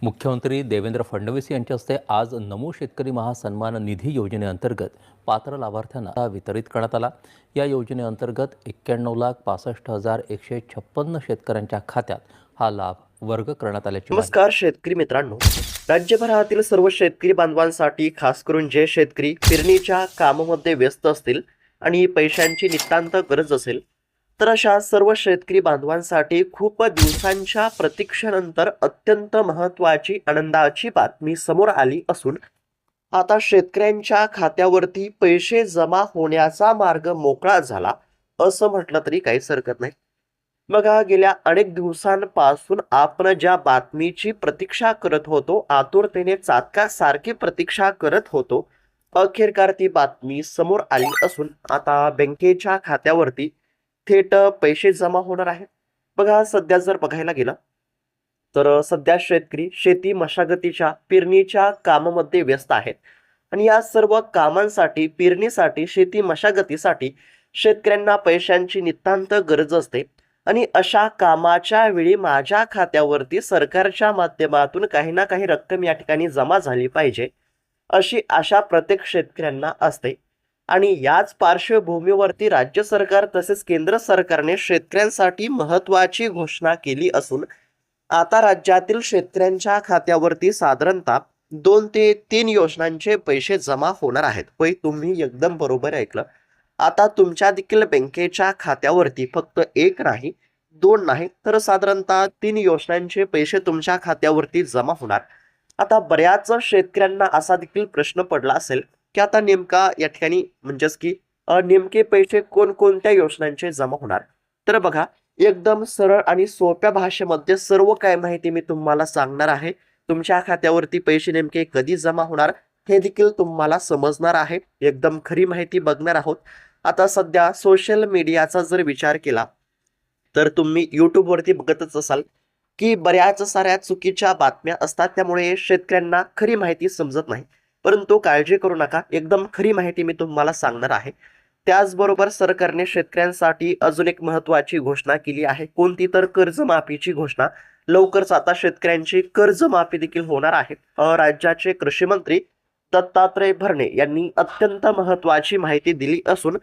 मुख्यमंत्री देवेंद्र फडणवीस यांच्या हस्ते आज नमो शेतकरी महासन्मान निधी योजनेअंतर्गत पात्र लाभार्थ्यांना वितरित करण्यात आला। या योजनेअंतर्गत 91,65,156 शेतकऱ्यांच्या खात्यात हा लाभ वर्ग करण्यात आल्याची माहिती। नमस्कार शेतकरी मित्रांनो, राज्यभरातील सर्व शेतकरी बांधवांसाठी, खास करून जे शेतकरी पेरणीच्या कामामध्ये व्यस्त असतील आणि पैशांची नितांत गरज असेल, तर अशा सर्व शेतकरी बांधवांसाठी खूप दिवसांच्या प्रतीक्षेनंतर अत्यंत महत्त्वाची आनंदाची बातमी समोर आली असून आता शेतकऱ्यांच्या खात्यावरती पैसे जमा होण्याचा मार्ग मोकळा झाला असं म्हटलं तरी काहीच हरकत नाही। बघा, गेल्या अनेक दिवसांपासून आपण ज्या बातमीची प्रतीक्षा करत होतो, आतुरतेने चातकासारखी प्रतीक्षा करत होतो, अखेरकार ती बातमी समोर आली असून आता बँकेच्या खात्यावरती थेट पैसे जमा होणार आहेत। बघा, सध्या जर बघायला गेलं तर सध्या शेतकरी शेती मशागतीच्या पेरणीच्या कामामध्ये व्यस्त आहेत आणि या सर्व कामांसाठी, पेरणीसाठी, शेती मशागतीसाठी शेतकऱ्यांना पैशांची नितांत गरज असते आणि अशा कामाच्या वेळी माझ्या खात्यावरती सरकारच्या माध्यमातून काही ना काही रक्कम या ठिकाणी जमा झाली पाहिजे अशी आशा प्रत्येक शेतकऱ्यांना असते। आणि याच पार्श्वभूमीवरती राज्य सरकार तसेच केंद्र सरकारने शेतकऱ्यांसाठी महत्त्वाची घोषणा केली असून आता राज्यातील शेतकऱ्यांच्या खात्यावरती साधारणतः 2 ते 3 योजनांचे पैसे जमा होणार आहेत। होय, तुम्ही एकदम बरोबर ऐकलं। आता तुमच्या देखील बँकेच्या खात्यावरती फक्त 1 नाही, 2 नाही, तर साधारणतः 3 योजनांचे पैसे तुमच्या खात्यावरती जमा होणार। आता बऱ्याच शेतकऱ्यांना असा देखील प्रश्न पडला असेल की आता नेमका या ठिकाणी म्हणजेच की नेमके पैसे कोणकोणत्या योजनांचे जमा होणार। तर बघा, एकदम सरळ आणि सोप्या भाषेमध्ये सर्व काय माहिती मी तुम्हाला सांगणार आहे। तुमच्या खात्यावरती पैसे नेमके कधी जमा होणार हे देखील तुम्हाला समजणार आहे। एकदम खरी माहिती बघणार आहोत। आता सध्या सोशल मीडियाचा जर विचार केला तर तुम्ही यूट्यूबवरती बघतच असाल की बऱ्याच साऱ्या चुकीच्या बातम्या असतात, त्यामुळे शेतकऱ्यांना खरी माहिती समजत नाही। परंतु काळजी करू नका, एकदम खरी माहिती मी तुम्हाला सांगणार आहे। त्याचबरोबर सरकारने शेतकऱ्यांसाठी अजून एक महत्त्वाची घोषणा केली आहे। कोणती? तर कर्जमाफीची घोषणा। लवकरच आता शेतकऱ्यांची कर्जमाफी देखील होणार आहे। राज्याचे कृषी मंत्री दत्तात्रय भरणे यांनी अत्यंत महत्त्वाची माहिती दिली असून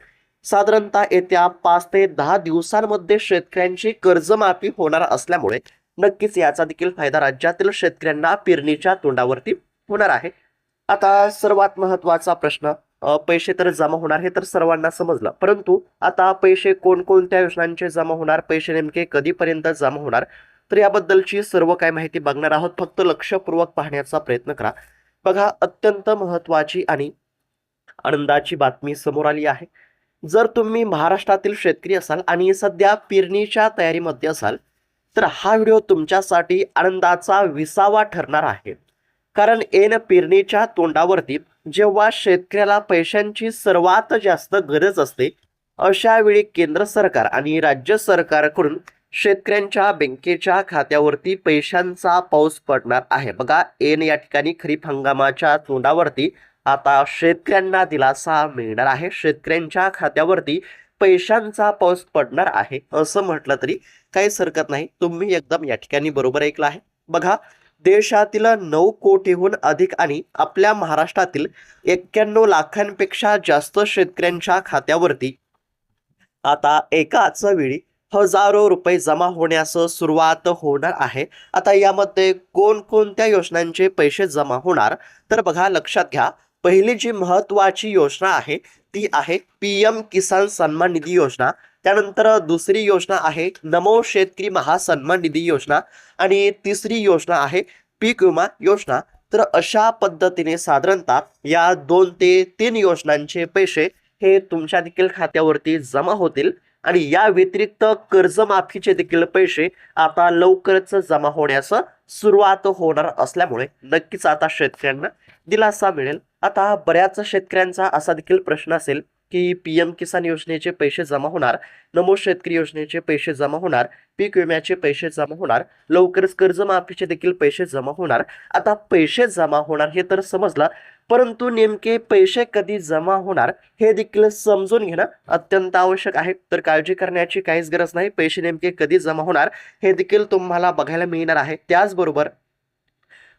साधारणतः येत्या 5 ते 10 दिवसांमध्ये शेतकऱ्यांची कर्जमाफी होणार असल्यामुळे नक्कीच याचा देखील फायदा राज्यातील शेतकऱ्यांना पेरणीच्या तोंडावरती होणार आहे। आता सर्वात महत्त्वाचा प्रश्न, पैसे तर जमा होणार हे तर सर्वांना समजलं, परंतु आता पैसे कोणकोणत्या योजनांचे जमा होणार, पैसे नेमके कधीपर्यंत जमा होणार, तर याबद्दलची सर्व काय माहिती बघणार आहोत। फक्त लक्षपूर्वक पाहण्याचा प्रयत्न करा। बघा, अत्यंत महत्त्वाची आणि आनंदाची बातमी समोर आली आहे। जर तुम्ही महाराष्ट्रातील शेतकरी असाल आणि सध्या पेरणीच्या तयारीमध्ये असाल तर हा व्हिडिओ तुमच्यासाठी आनंदाचा विसावा ठरणार आहे। कारण ऐन पेरणीच्या तोंडावरती जेव्हा शेतकऱ्याला पैशांची सर्वात जास्त गरज असते, अशा वेळी केंद्र सरकार आणि राज्य सरकारकडून शेतकऱ्यांच्या बँकेच्या खात्यावरती पैशांचा पाऊस पडणार आहे। बघा, ऐन या ठिकाणी खरीप हंगामाच्या तोंडावरती आता शेतकऱ्यांना दिलासा मिळणार आहे। शेतकऱ्यांच्या खात्यावरती पैशांचा पाऊस पडणार आहे असं म्हटलं तरी काहीच हरकत नाही। तुम्ही एकदम या ठिकाणी बरोबर ऐकलं आहे। बघा, देशातील 9 कोटीहून अधिक आणि आपल्या महाराष्ट्रातील 91 लाखांपेक्षा जास्त शेतकऱ्यांच्या खात्यावरती आता एकाच वेळी हजारो रुपये जमा होण्यास सुरुवात होणार आहे। आता यामध्ये कोणकोणत्या योजनांचे पैसे जमा होणार, तर बघा, लक्षात घ्या। पहिली जी महत्त्वाची योजना आहे ती आहे PM किसान सन्मान निधी योजना। त्यानंतर दुसरी योजना आहे नमो शेतकरी महासन्मान निधी योजना आणि तिसरी योजना आहे पीक विमा योजना। तर अशा पद्धतीने साधारणतः या 2 ते 3 योजनांचे पैसे हे तुमच्या देखील खात्यावरती जमा होतील आणि या व्यतिरिक्त कर्जमाफीचे देखील पैसे आता लवकरच जमा होण्यास सुरुवात होणार असल्यामुळे नक्कीच आता शेतकऱ्यांना दिलासा मिळेल। आता बऱ्याच शेतकऱ्यांचा असा देखील प्रश्न असेल की PM किसान योजनेचे पैसे जमा होणार, नमो शेतकरी योजनेचे पैसे जमा होणार, पीक विम्याचे पैसे जमा होणार, लवकरच कर्जमाफीचे देखील पैसे जमा होणार। आता पैसे जमा होणार हे तर समजलं, परंतु नेमके पैसे कधी जमा होणार हे देखील समजून घेणं अत्यंत आवश्यक आहे। तर काळजी करण्याची काहीच गरज नाही। पैसे नेमके कधी जमा होणार हे देखील तुम्हाला बघायला मिळणार आहे। त्याचबरोबर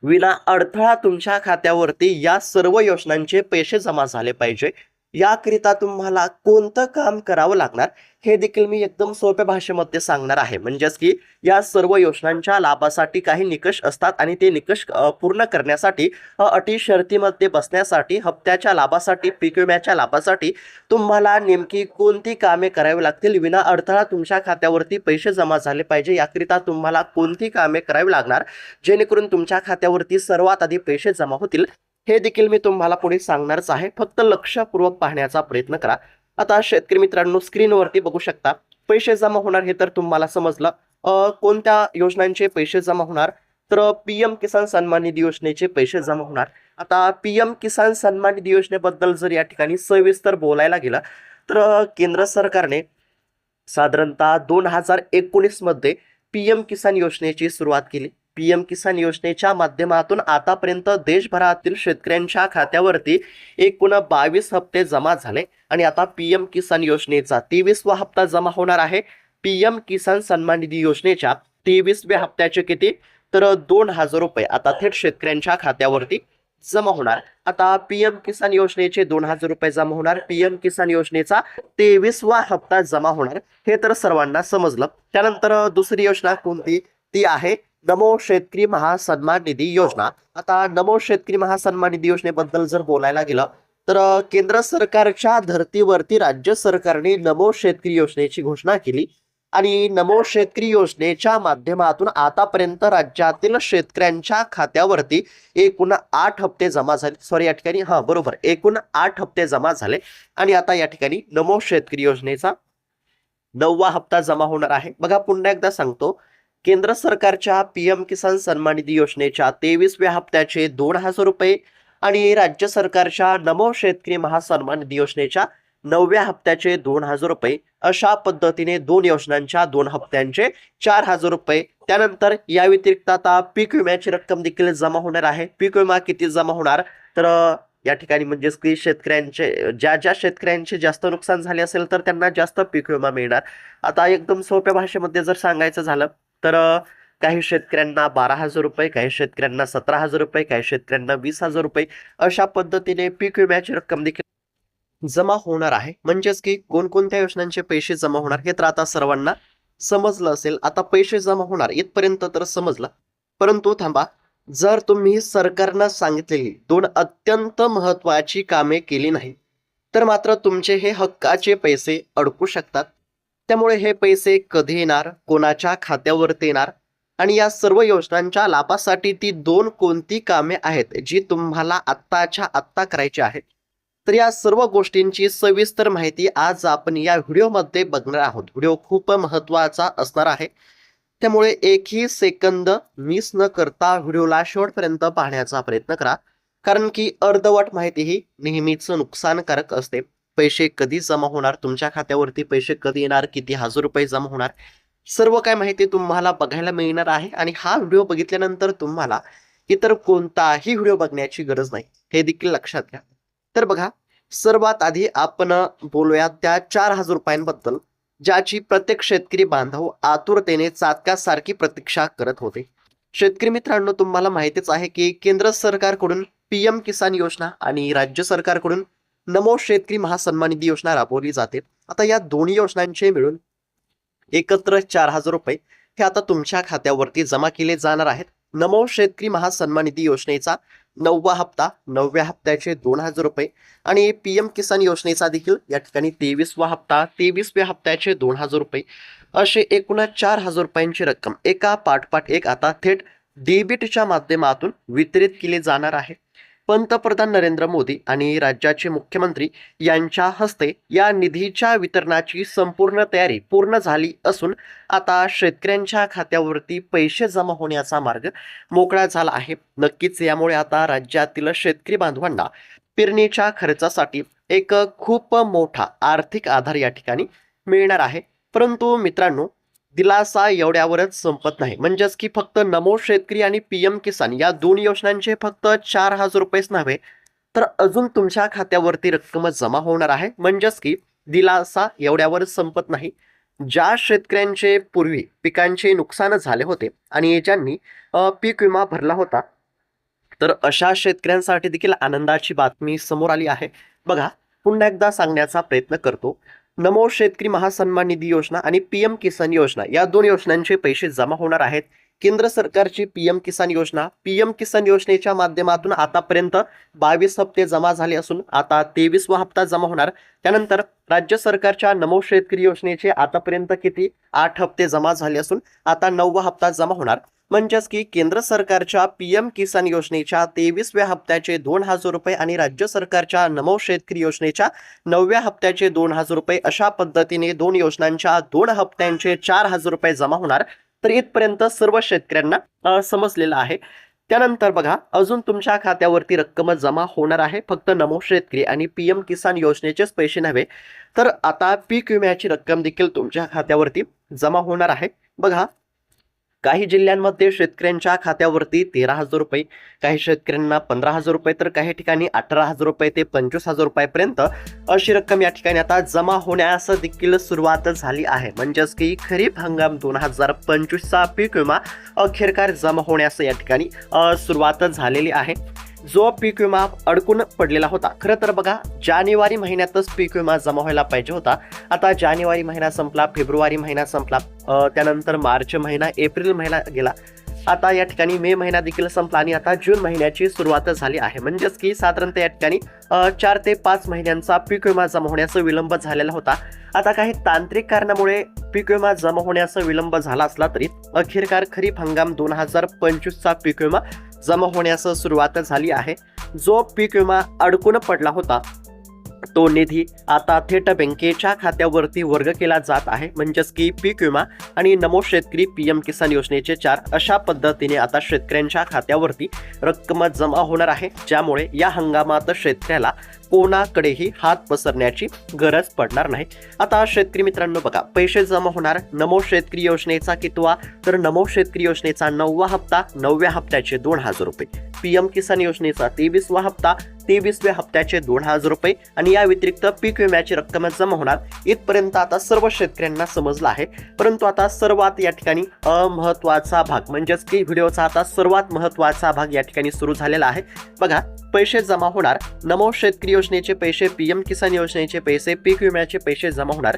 विना अडथळा तुमच्या खात्यावरती या सर्व योजनांचे पैसे जमा झाले पाहिजे. याकरिता तुम्हाला कोणतं काम करावं लागणार हे देखील मी एकदम सोप्या भाषेमध्ये सांगणार आहे. म्हणजेच की या सर्व योजनांच्या लाभासाठी काही निकष असतात आणि ते निकष पूर्ण करण्यासाठी अटी शर्तीमध्ये बसण्यासाठी, हप्त्याच्या लाभासाठी, पीक विम्याच्या लाभासाठी तुम्हाला नेमकी कोणती कामे करावी लागतील, विना अडथळा तुमच्या खात्यावरती पैसे जमा झाले पाहिजे, याकरिता तुम्हाला कोणती कामे करावी लागणार जेणेकरून तुमच्या खात्यावरती सर्वात आधी पैसे जमा होतील, हे देखील मी तुम्हाला पुढे सांगणारच आहे. फक्त लक्षपूर्वक पाहण्याचा प्रयत्न करा. आता शेतकरी मित्रांनो, स्क्रीनवरती बघू शकता पैसे जमा होणार हे तर तुम्हाला समजलं. कोणत्या योजनांचे पैसे जमा होणार, तर PM किसान सन्मान निधी योजनेचे पैसे जमा होणार. आता PM किसान सन्मान निधी योजनेबद्दल जर या ठिकाणी सविस्तर बोलायला गेलं तर केंद्र सरकारने साधारणतः 2019 मध्ये PM किसान योजनेची सुरुवात केली. PM किसान योजनेच्या माध्यमातून आतापर्यंत देशभरातील शेतकऱ्यांच्या खात्यावरती एकूण 22 हप्ते जमा झाले आणि आता PM किसान योजनेचा 23वा हप्ता जमा होणार आहे. PM किसान सन्मान निधी योजनेच्या 23व्या हप्त्याचे किती, तर 2,000 रुपये आता थेट शेतकऱ्यांच्या खात्यावरती जमा होणार. आता PM किसान योजनेचे 2,000 रुपये जमा होणार. PM किसान योजनेचा 23वा हप्ता जमा होणार, हे तर सर्वांना समजलं. त्यानंतर दुसरी योजना कोणती, ती आहे नमो शेतकरी महासन्मान निधी योजना. आता नमो शेतकरी महासन्मान निधी योजनेबद्दल जर बोलायला गेलं तर केंद्र सरकारच्या धर्तीवरती राज्य सरकारने नमो शेतकरी योजनेची घोषणा केली आणि नमो शेतकरी योजनेच्या माध्यमातून आतापर्यंत राज्यातील शेतकऱ्यांच्या खात्यावरती एकूण 8 हप्ते जमा झाले. या ठिकाणी बरोबर, एकूण 8 हप्ते जमा झाले आणि आता या ठिकाणी नमो शेतकरी योजनेचा 9वा हप्ता जमा होणार आहे. बघा, पुन्हा एकदा सांगतो, केंद्र सरकारच्या PM किसान सन्मान निधी योजनेच्या 23व्या हप्त्याचे 2,000 रुपये आणि राज्य सरकारच्या नमो शेतकरी महासन्मान निधी योजनेच्या 9व्या हप्त्याचे 2,000 रुपये, अशा पद्धतीने 2 योजनांच्या 2 हप्त्यांचे 4,000 रुपये. त्यानंतर या व्यतिरिक्त आता पीक विम्याची रक्कम देखील जमा होणार आहे. पीक विमा किती जमा होणार, तर या ठिकाणी म्हणजेच की शेतकऱ्यांचे ज्या शेतकऱ्यांचे जास्त नुकसान झाले असेल तर त्यांना जास्त पीक विमा मिळणार. आता एकदम सोप्या भाषेमध्ये जर सांगायचं झालं तर काही शेतकऱ्यांना 12,000 रुपये, काही शेतकऱ्यांना 17,000 रुपये, काही शेतकऱ्यांना 20,000 रुपये, अशा पद्धतीने पीक विम्याची रक्कम देखील जमा होणार आहे. म्हणजेच की कोणकोणत्या योजनांचे पैसे जमा होणार हे तर आता सर्वांना समजलं असेल. आता पैसे जमा होणार इथपर्यंत तर समजलं, परंतु थांबा, जर तुम्ही सरकारनं सांगितलेली 2 अत्यंत महत्वाची कामे केली नाही तर मात्र तुमचे हे हक्काचे पैसे अडकू शकतात. त्यामुळे हे पैसे कधी येणार, कोणाच्या खात्यावरती येणार आणि या सर्व योजनांच्या लाभासाठी ती 2 कोणती कामे आहेत जी तुम्हाला आत्ताच्या आत्ता करायची आहेत, तर या सर्व गोष्टींची सविस्तर माहिती आज आपण या व्हिडिओमध्ये बघणार आहोत. व्हिडिओ खूप महत्त्वाचा असणार आहे, त्यामुळे एकही सेकंद मिस न करता व्हिडिओला शेवटपर्यंत पाहण्याचा प्रयत्न करा, कारण की अर्धवट माहिती ही नेहमीच नुकसानकारक असते. पैसे कधी जमा होणार, तुमच्या खात्यावरती पैसे कधी येणार, किती हजार रुपये जमा होणार, सर्व काय माहिती तुम्हाला बघायला मिळणार आहे. आणि हा व्हिडिओ बघितल्यानंतर तुम्हाला इतर कोणताही व्हिडिओ बघण्याची गरज नाही, हे देखील लक्षात घ्या. तर बघा, सर्वात आधी आपण बोलूया त्या 4,000 रुपयांबद्दल, ज्याची प्रत्येक शेतकरी बांधव आतुरतेने चातकासारखी प्रतीक्षा करत होते. शेतकरी मित्रांनो, तुम्हाला माहितीच आहे की केंद्र सरकारकडून PM किसान योजना आणि राज्य सरकारकडून नमो शेतकरी महासन्मान निधी योजना राबवली जाते. आता या दोन्ही योजनांचे मिळून एकत्र 4,000 रुपये हे आता तुमच्या खात्यावरती जमा केले जाणार आहेत. नमो शेतकरी महासन्मान निधी योजनेचा 9वा हप्ता, 9व्या हप्त्याचे 2,000 रुपये आणि PM किसान योजनेचा देखील या ठिकाणी 23वा हप्ता, 23व्या हप्त्याचे 2,000 रुपये, असे एकूण 4,000 रुपयांची रक्कम एका पाठोपाठ एक आता थेट डेबिटच्या माध्यमातून वितरित केली जाणार आहे. पंतप्रधान नरेंद्र मोदी आणि राज्याचे मुख्यमंत्री यांच्या हस्ते या निधीच्या वितरणाची संपूर्ण तयारी पूर्ण झाली असून आता शेतकऱ्यांच्या खात्यावरती पैसे जमा होण्याचा मार्ग मोकळा झाला आहे. नक्कीच यामुळे आता राज्यातील शेतकरी बांधवांना पेरणीच्या खर्चासाठी एक खूप मोठा आर्थिक आधार या ठिकाणी मिळणार आहे. परंतु मित्रांनो, दिलासा एवढ्यावरच संपत नाही. म्हणजेच की फक्त नमो शेतकरी आणि PM किसान या 2 योजनांचे फक्त 4,000 रुपयेच नव्हे, तर अजून तुमच्या खात्यावरती रक्कम जमा होणार आहे. म्हणजेच की दिलासा एवढ्यावरच संपत नाही. ज्या शेतकऱ्यांचे पूर्वी पिकांचे नुकसान झाले होते आणि ज्यांनी पीक विमा भरला होता, तर अशा शेतकऱ्यांसाठी देखील आनंदाची बातमी समोर आली आहे. बघा, पुन्हा एकदा सांगण्याचा प्रयत्न करतो. नमो शेतकरी महासन्मान निधी योजना आणि पीएम किसान योजना या दोन योजनांचे पैसे जमा होणार आहेत. केंद्र सरकारची पीएम किसान योजनेच्या माध्यमातून आतापर्यंत 22 हप्ते जमा झाले असून आता 23वा हप्ता जमा होणार. त्यानंतर राज्य सरकारच्या नमो शेतकरी योजनेचे आतापर्यंत किती 8 हप्ते जमा झाले असून आता 9वा हप्ता जमा होणार. म्हणजेच की केंद्र सरकारच्या पीएम किसान योजनेच्या 23व्या हप्त्याचे 2,000 रुपये आणि राज्य सरकारच्या नमो शेतकरी योजनेच्या 9व्या हप्त्याचे 2,000 रुपये अशा पद्धतीने दोन योजनांच्या 2 हप्त्यांचे 4,000 रुपये जमा होणार. तर इथपर्यंत सर्व शेतकऱ्यांना समजलेलं आहे. त्यानंतर बघा, अजून तुमच्या खात्यावरती रक्कम जमा होणार आहे. फक्त नमो शेतकरी आणि पीएम किसान योजनेचेच पैसे नव्हे, तर आता पीक विम्याची रक्कम देखील तुमच्या खात्यावरती जमा होणार आहे. बघा, काही जिल्ह्यांमध्ये शेतकऱ्यांच्या खात्यावरती 13,000 रुपये, काही शेतकऱ्यांना 15,000 रुपये, तर काही ठिकाणी 18,000 रुपये ते 25,000 रुपयापर्यंत अशी रक्कम या ठिकाणी आता जमा होण्यास देखील सुरुवात झाली आहे. म्हणजेच की खरीप हंगाम 2025चा पीक विमा अखेरकार जमा होण्यास या ठिकाणी सुरुवात झालेली आहे. जो पीक विमा अडकून पडलेला होता, खरं तर बघा, जानेवारी महिन्यातच पीक विमा जमा व्हायला पाहिजे होता. आता जानेवारी महिना संपला, फेब्रुवारी महिना संपला, त्यानंतर मार्च महिना, एप्रिल महिना गेला, आता या ठिकाणी मे महिना देखील संपला आणि आता जून महिन्याची सुरुवात झाली आहे. म्हणजेच की साधारणतः या ठिकाणी 4 ते 5 महिन्यांचा पीक विमा जमा होण्याचा विलंब झालेला होता. आता काही तांत्रिक कारणामुळे पीक विमा जमा होण्याचा विलंब झाला असला तरी अखेरकार खरीप हंगाम 2025चा पीक विमा जमा होण्यास सुरुवात झाली आहे. जो पीक विमा अडकून पडला होता तो निधी आता थेट बँकेच्या खात्यावरती वर्ग केला जात आहे. म्हणजेच की पीक विमा आणि नमो शेतकरी पीएम किसान योजनेचे 4 अशा पद्धतीने आता शेतकऱ्यांच्या खात्यावरती रक्कम जमा होणार आहे. ज्यामुळे या हंगामात शेतकऱ्याला कोणाकडेही हात पसरण्याची गरज पडणार नाही. आता शेतकरी मित्रांनो बघा, पैसे जमा होणार नमो शेतकरी योजनेचा कितवा, तर नमो शेतकरी योजनेचा 9वा हप्ता, 9व्या हप्त्याचे 2,000 रुपये, पीएम किसान योजनेचा 23वा हप्ता, 23व्या हप्त्याचे 2,000 रुपये आणि या व्यतिरिक्त पीक विम्याची रक्कम जमा होणार. इथपर्यंत आता सर्व शेतकऱ्यांना समजलं आहे. परंतु आता सर्वात या ठिकाणी महत्त्वाचा भाग, म्हणजेच की व्हिडिओचा आता सर्वात महत्त्वाचा भाग या ठिकाणी सुरू झालेला आहे. बघा, पैसे जमा होणार नमो शेतकरी योजनेचे पैसे, पीएम किसान योजनेचे पैसे, पीक विम्याचे पैसे जमा होणार.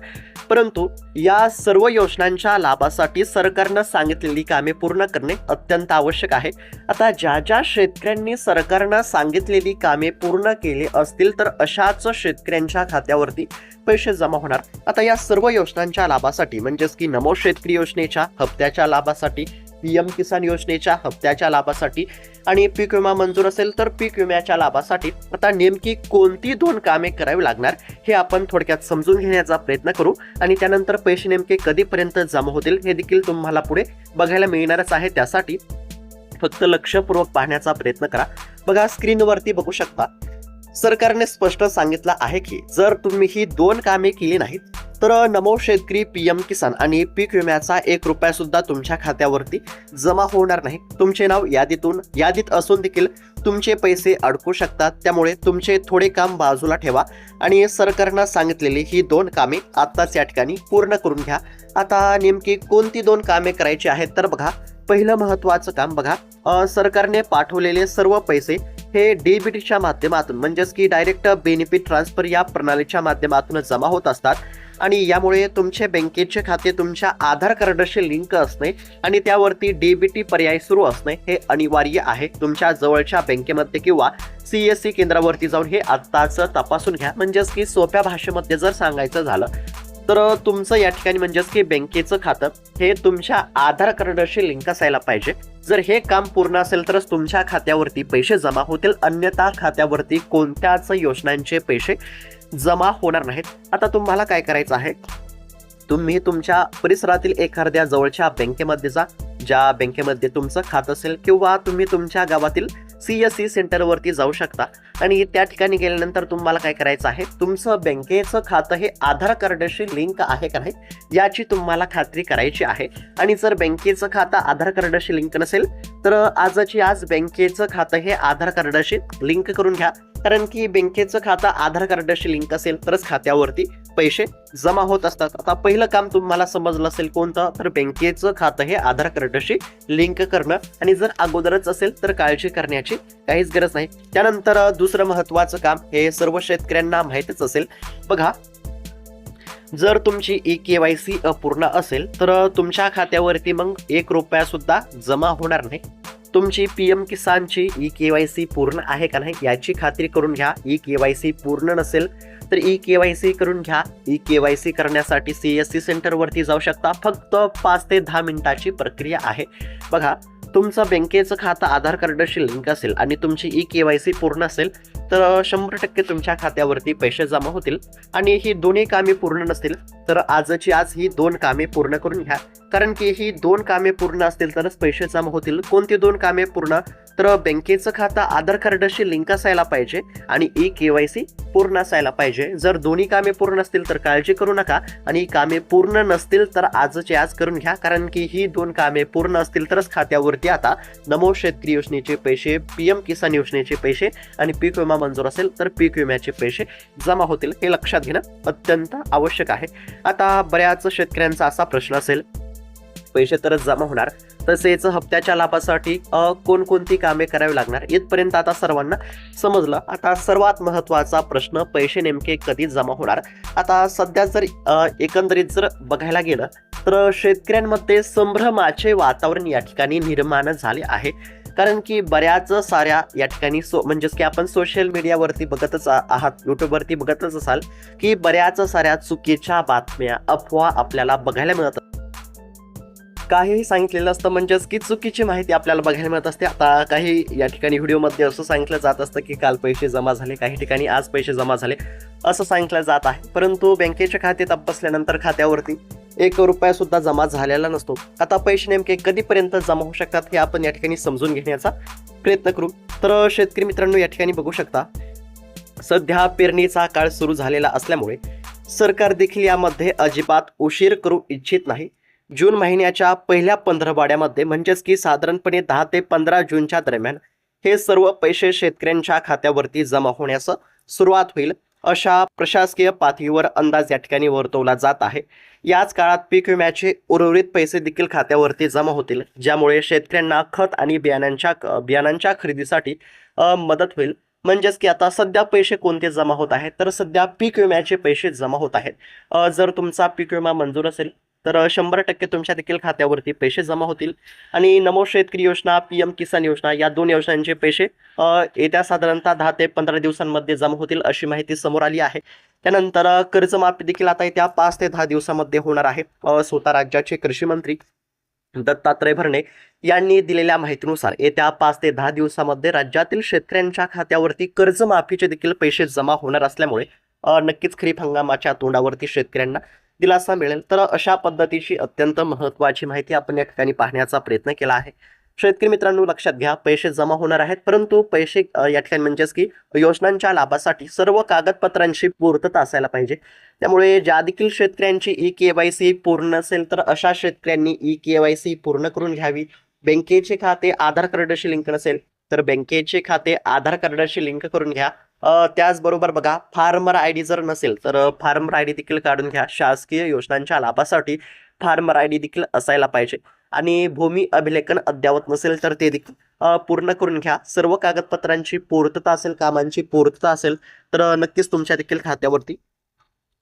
परंतु या सर्व योजनांच्या लाभासाठी सरकारनं सांगितलेली कामे पूर्ण करणे अत्यंत आवश्यक आहे. आता ज्या शेतकऱ्यांनी सरकारनं सांगितलेली कामे पूर्ण केली असतील तर अशाच शेतकऱ्यांच्या खात्यावरती पैसे जमा होणार. आता या सर्व योजनांच्या लाभासाठी, म्हणजेच की नमो शेतकरी योजनेच्या हप्त्याच्या लाभासाठी, पीएम किसान योजनेच्या हप्त्याच्या लाभासाठी आणि पीक विमा मंजूर असेल तर पीक विम्याच्या लाभासाठी आता नेमकी कोणती 2 कामे करावी लागणार हे आपण थोडक्यात समजून घेण्याचा प्रयत्न करू आणि त्यानंतर पैसे नेमके कधीपर्यंत जमा होतील हे देखील तुम्हाला पुढे बघायला मिळणारच आहे. त्यासाठी फक्त लक्षपूर्वक पाहण्याचा प्रयत्न करा. बघा, स्क्रीनवरती बघू शकता, सरकारने स्पष्ट सांगितलं आहे की जर तुम्ही ही 2 कामे केली नाहीत तर नमो शेतकरी पीएम किसान आणि पीक विम्याचा 1 रुपया सुद्धा तुमच्या खात्यावरती जमा होणार नाही. तुमचे नाव यादीत असून देखील तुमचे पैसे अडकू शकतात. त्यामुळे तुमचे थोडे काम बाजूला ठेवा आणि सरकारनं सांगितलेली ही 2 कामे आत्ताच या ठिकाणी पूर्ण करून घ्या. आता नेमकी कोणती 2 कामे करायची आहेत, तर बघा, पहिलं महत्त्वाचं काम बघा, सरकारने पाठवलेले सर्व पैसे हे डीबीटीच्या माध्यमातून, म्हणजेच की डायरेक्ट बेनिफिट ट्रान्सफर या प्रणालीच्या माध्यमातून जमा होत असतात आणि यामुळे तुमचे बँकेचे खाते तुमच्या आधार कार्डाशी लिंक असणे आणि त्यावरती डीबीटी पर्याय सुरू असणे हे अनिवार्य आहे. तुमच्या जवळच्या बँकेमध्ये किंवा सीएससी केंद्रावरती जाऊन हे आत्ताच तपासून घ्या. म्हणजेच की सोप्या भाषेमध्ये जर सांगायचं झालं तर तुमचं या ठिकाणी म्हणजेच की बँकेचं खातं हे तुमच्या आधार कार्डाशी लिंक असायला पाहिजे. जर हे काम पूर्ण असेल तरच तुमच्या खात्यावरती पैसे जमा होतील, अन्यथा खात्यावरती कोणत्याच योजनांचे पैसे जमा होणार नाहीत. आता तुम्हाला काय करायचं आहे, तुम्ही तुमच्या परिसरातील एखाद्या जवळच्या बँकेमध्ये जा, ज्या बँकेमध्ये तुमचं खातं असेल, किंवा तुम्ही तुमच्या गावातील सीएससी सेंटरवरती जाऊ शकता आणि त्या ठिकाणी गेल्यानंतर तुम्हाला काय करायचं आहे, तुमचं बँकेचं खातं हे आधार कार्डाशी लिंक आहे का नाही याची तुम्हाला खात्री करायची आहे. आणि जर बँकेचं खातं आधार कार्डाशी लिंक नसेल तर आजची आज बँकेचं खातं हे आधार कार्डाशी लिंक करून घ्या. कारण की बँकेचं खातं आधार कार्डाशी लिंक असेल तरच खात्यावरती पैसे जमा होत असतात. आता पहिलं काम तुम्हाला समजलं असेल कोणतं, तर बँकेचं खातं हे आधार कार्डशी लिंक करणं, आणि जर अगोदरच असेल तर काळजी करण्याची काहीच गरज नाही. त्यानंतर दुसरं महत्वाचं काम हे सर्व शेतकऱ्यांना माहितीच असेल. बघा, जर तुमची KYC अपूर्ण असेल तर तुमच्या खात्यावरती मग 1 रुपया सुद्धा जमा होणार नाही. तुमची PM किसानची KYC पूर्ण आहे का नाही याची खात्री करून घ्या. KYC पूर्ण नसेल तर KYC करून घ्या. KYC करण्यासाठी CSC सेंटरवरती जाऊ शकता. फक्त 5 ते 10 मिनिटाची प्रक्रिया आहे. बघा, तुमचं बँकेचं खातं आधार कार्डशी लिंक असेल आणि तुमची KYC पूर्ण असेल तर 100% तुमच्या खात्यावरती पैसे जमा होतील. आणि ही दोन्ही कामे पूर्ण नसतील तर आजची आज ही 2 कामे पूर्ण करून घ्या. कारण की ही 2 कामे पूर्ण असतील तरच पैसे जमा होतील. कोणती 2 कामे पूर्ण, तर बँकेचं खातं आधार कार्डशी लिंक असायला पाहिजे आणि KYC पूर्ण असायला पाहिजे. जर दोन्ही कामे पूर्ण असतील तर काळजी करू नका, आणि कामे पूर्ण नसतील तर आजचे आज करून घ्या. कारण की ही 2 कामे पूर्ण असतील तरच खात्यावरती आता नमो शेतकरी योजनेचे पैसे, PM किसान योजनेचे पैसे आणि पीक विमा मंजूर असेल तर पीक विम्याचे पैसे जमा होतील. हे लक्षात घेणं अत्यंत आवश्यक आहे. आता बऱ्याच शेतकऱ्यांचा असा प्रश्न असेल, पैसे तरच जमा होणार, तसेच हप्त्याच्या लाभासाठी कोणकोणती कामे करावी लागणार, इथपर्यंत आता सर्वांना समजलं. आता सर्वात महत्त्वाचा प्रश्न, पैसे नेमके कधी जमा होणार. आता सध्या जर एकंदरीत जर बघायला गेलं तर शेतकऱ्यांमध्ये संभ्रमाचे वातावरण या ठिकाणी निर्माण झाले आहे. कारण की बऱ्याच साऱ्या या ठिकाणी म्हणजेच की आपण सोशल मीडियावरती बघतच आहात, यूट्यूबवरती बघतच असाल की बऱ्याच साऱ्या चुकीच्या बातम्या, अफवा आपल्याला बघायला मिळतात. काहीही सांगितलेलं असतं, म्हणजेच की चुकीची माहिती आपल्याला बघायला मिळत असते. आता काही या ठिकाणी व्हिडिओमध्ये असं सांगितलं जात असतं की काल पैसे जमा झाले, काही ठिकाणी आज पैसे जमा झाले असं सांगितलं जात आहे. परंतु बँकेच्या खाते तपासल्यानंतर खात्यावरती 1 रुपया सुद्धा जमा झालेला नसतो. आता पैसे नेमके कधीपर्यंत जमा होऊ शकतात हे आपण या ठिकाणी समजून घेण्याचा प्रयत्न करू. तर शेतकरी मित्रांनो, या ठिकाणी बघू शकता, सध्या पेरणीचा काळ सुरू झालेला असल्यामुळे सरकार देखील यामध्ये अजिबात उशीर करू इच्छित नाही. जून महिन्याच्या पहिल्या 15 वाड्यामध्ये, म्हणजेच की साधारणपणे 10 ते 15 जूनच्या दरम्यान हे सर्व पैसे शेतकऱ्यांच्या खात्यावरती जमा होण्यास सुरुवात होईल, अशा प्रशासकीय पातळीवर अंदाज या ठिकाणी वर्तवला जात आहे. याच काळात पीक विम्याचे उर्वरित पैसे देखील खात्यावरती जमा होतील, ज्यामुळे शेतकऱ्यांना खत आणि बियाणांच्या खरेदीसाठी मदत होईल. म्हणजेच की आता सध्या पैसे कोणते जमा होत आहेत, तर सध्या पीक विम्याचे पैसे जमा होत आहेत. जर तुमचा पीक विमा मंजूर असेल तर 100% तुमच्या देखील खात्यावरती पैसे जमा होतील. आणि नमो शेतकरी योजना, PM किसान योजना या 2 योजनांचे पैसे येत्या साधारणतः 10 ते 15 दिवसांमध्ये जमा होतील, अशी माहिती समोर आली आहे. त्यानंतर कर्जमाफी देखील आता येत्या 5 ते 10 दिवसामध्ये होणार आहे. स्वतः राज्याचे कृषी मंत्री दत्तात्रय भरणे यांनी दिलेल्या माहितीनुसार येत्या 5 ते 10 दिवसामध्ये राज्यातील शेतकऱ्यांच्या खात्यावरती कर्जमाफीचे देखील पैसे जमा होणार असल्यामुळे नक्कीच खरीप हंगामाच्या तोंडावरती शेतकऱ्यांना दिलासा मिळेल. तर अशा पद्धतीची अत्यंत महत्त्वाची माहिती आपण या ठिकाणी पाहण्याचा प्रयत्न केला आहे. शेतकरी मित्रांनो, लक्षात घ्या, पैसे जमा होणार आहेत, परंतु पैसे या ठिकाणी म्हणजेच की योजनांच्या लाभासाठी सर्व कागदपत्रांची पूर्तता असायला पाहिजे. त्यामुळे ज्या देखील शेतकऱ्यांची KYC पूर्ण नसेल तर अशा शेतकऱ्यांनी KYC पूर्ण करून घ्यावी. बँकेचे खाते आधार कार्डशी लिंक नसेल तर बँकेचे खाते आधार कार्डशी लिंक करून घ्या. त्याचबरोबर बघा, फार्मर ID जर नसेल तर फार्मर ID देखील काढून घ्या. शासकीय योजनांच्या लाभासाठी फार्मर ID देखील असायला पाहिजे. आणि भूमी अभिलेखन अद्ययावत नसेल तर ते देखील पूर्ण करून घ्या. सर्व कागदपत्रांची पूर्तता असेल, कामांची पूर्तता असेल तर नक्कीच तुमच्या देखील खात्यावरती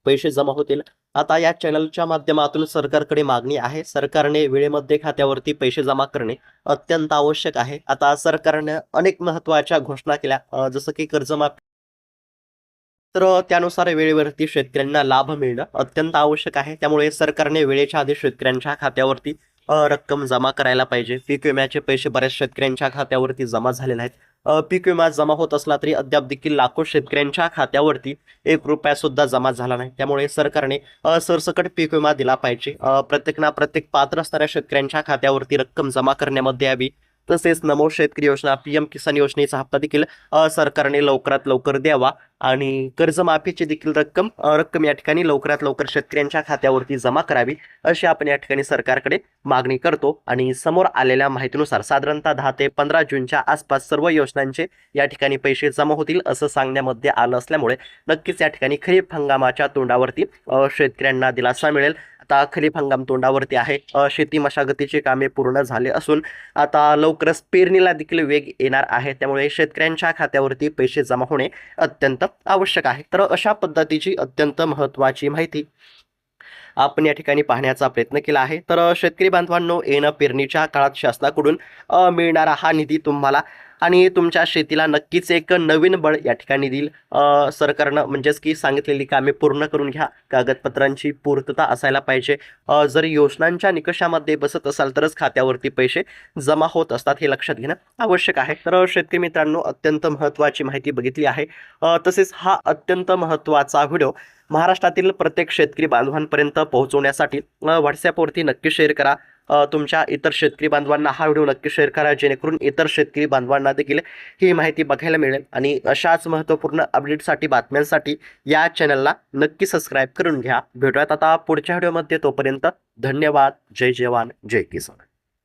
पैसे जमा होतील. आता या चॅनलच्या माध्यमातून सरकारकडे मागणी आहे, सरकारने वेळेमध्ये खात्यावरती पैसे जमा करणे अत्यंत आवश्यक आहे. आता सरकारने अनेक महत्त्वाच्या घोषणा केल्या, जसं की कर्जमाफी, तर त्यानुसार वेळेवरती शेतकऱ्यांना लाभ मिळणं अत्यंत आवश्यक आहे. त्यामुळे सरकारने वेळेच्या आधी शेतकऱ्यांच्या खात्यावरती रक्कम जमा करायला पाहिजे. पीक विम्याचे पैसे बऱ्याच शेतकऱ्यांच्या खात्यावरती जमा झालेले आहेत. पीक विमा जमा होत असला तरी अद्याप देखील लाखो शेतकऱ्यांच्या खात्यावरती 1 रुपया सुद्धा जमा झाला नाही. त्यामुळे सरकारने सरसकट पीक विमा दिला पाहिजे. प्रत्येक पात्र असणाऱ्या शेतकऱ्यांच्या खात्यावरती रक्कम जमा करण्यामध्ये यावी. तसेच नमो शेतकरी योजना, PM किसान योजनेचा हप्ता देखील सरकारने लवकरात लवकर द्यावा आणि कर्जमाफीची देखील रक्कम या ठिकाणी लवकरात लवकर शेतकऱ्यांच्या खात्यावरती जमा करावी अशी आपण या ठिकाणी सरकारकडे मागणी करतो. आणि समोर आलेल्या माहितीनुसार साधारणतः 10 ते 15 जूनच्या आसपास सर्व योजनांचे या ठिकाणी पैसे जमा होतील असं सांगण्यामध्ये आलं असल्यामुळे नक्कीच या ठिकाणी खरीप हंगामाच्या तोंडावरती शेतकऱ्यांना दिलासा मिळेल. आता खरीप हंगाम तोंडावरती आहे. शेती मशागतीची कामे पूर्ण झाले असून आता लवकरच पेरणीला देखील वेग येणार आहे. त्यामुळे शेतकऱ्यांच्या खात्यावरती पैसे जमा होणे अत्यंत आवश्यक आहे. तर अशा पद्धतीची अत्यंत महत्त्वाची माहिती आपण या ठिकाणी पाहण्याचा प्रयत्न केला आहे. तर शेतकरी बांधवांनो, येणं पेरणीच्या काळात शासनाकडून मिळणारा हा निधी तुम्हाला आणि तुमच्या शेतीला नक्कीच एक नवीन बळ या ठिकाणी देईल. सरकारनं म्हणजेच की सांगितलेली कामे पूर्ण करून घ्या. कागदपत्रांची पूर्तता असायला पाहिजे. जर योजनांच्या निकषामध्ये बसत असाल तरच खात्यावरती पैसे जमा होत असतात, हे लक्षात घेणं आवश्यक आहे. तर शेतकरी मित्रांनो, अत्यंत महत्त्वाची माहिती बघितली आहे. तसेच हा अत्यंत महत्त्वाचा व्हिडिओ महाराष्ट्रातील प्रत्येक शेतकरी बांधवांपर्यंत पोहोचवण्यासाठी व्हॉट्सॲपवरती नक्की शेअर करा. तुमच्या इतर शेतकरी बांधवांना हा व्हिडिओ नक्की शेअर करा, जेणेकरून इतर शेतकरी बांधवांना देखील ही माहिती बघायला मिळेल. आणि अशाच महत्त्वपूर्ण अपडेटसाठी, बातम्यांसाठी या चॅनलला नक्की सबस्क्राईब करून घ्या. भेटूयात आता पुढच्या व्हिडिओमध्ये. तोपर्यंत धन्यवाद. जय जवान, जय किसान.